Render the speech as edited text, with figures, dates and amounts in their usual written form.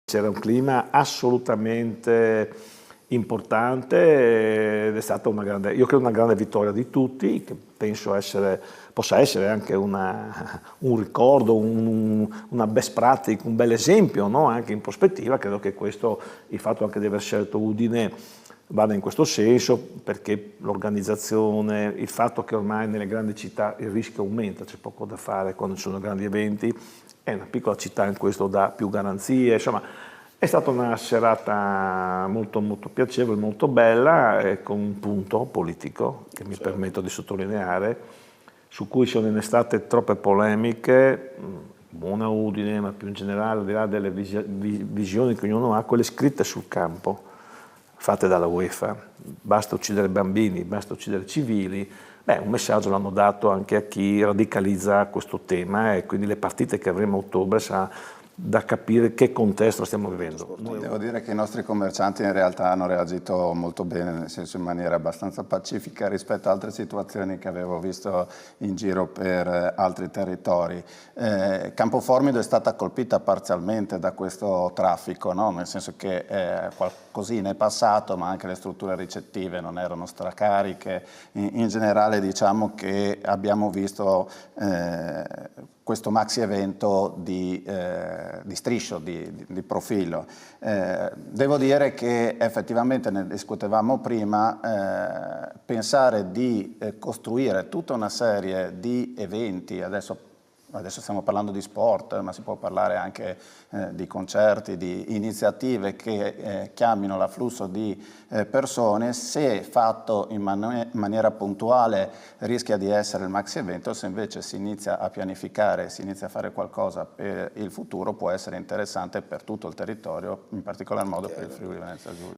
C'era un clima assolutamente importante ed è stata io credo una grande vittoria di tutti, che penso possa essere anche un ricordo, una best practice, un bel esempio, no? Anche in prospettiva. Credo che il fatto anche di aver scelto Udine vada in questo senso, perché l'organizzazione, il fatto che ormai nelle grandi città il rischio aumenta, c'è poco da fare quando ci sono grandi eventi, è una piccola città in questo dà più garanzie, insomma è stata una serata molto, molto piacevole, molto bella, con un punto politico che mi permetto di sottolineare, su cui sono innestate troppe polemiche, buona Udine, ma più in generale, al di là delle visioni che ognuno ha, quelle scritte sul campo, fatte dalla UEFA, basta uccidere bambini, basta uccidere civili. Un messaggio l'hanno dato anche a chi radicalizza questo tema, e quindi le partite che avremo a ottobre sarà da capire che contesto stiamo vivendo. Devo dire che i nostri commercianti in realtà hanno reagito molto bene, nel senso in maniera abbastanza pacifica rispetto a altre situazioni che avevo visto in giro per altri territori. Campoformido è stata colpita parzialmente da questo traffico, no? Nel senso che qualcosina è passato, ma anche le strutture ricettive non erano stracariche. In generale diciamo che abbiamo visto questo maxi evento di striscio, di profilo. Devo dire che effettivamente, ne discutevamo prima, pensare di costruire tutta una serie di eventi, adesso stiamo parlando di sport, ma si può parlare anche di concerti, di iniziative che chiamino l'afflusso di persone, se fatto in maniera puntuale rischia di essere il maxi evento, se invece si inizia a pianificare, si inizia a fare qualcosa per il futuro, può essere interessante per tutto il territorio, in particolar modo per il Friuli Venezia Giulia.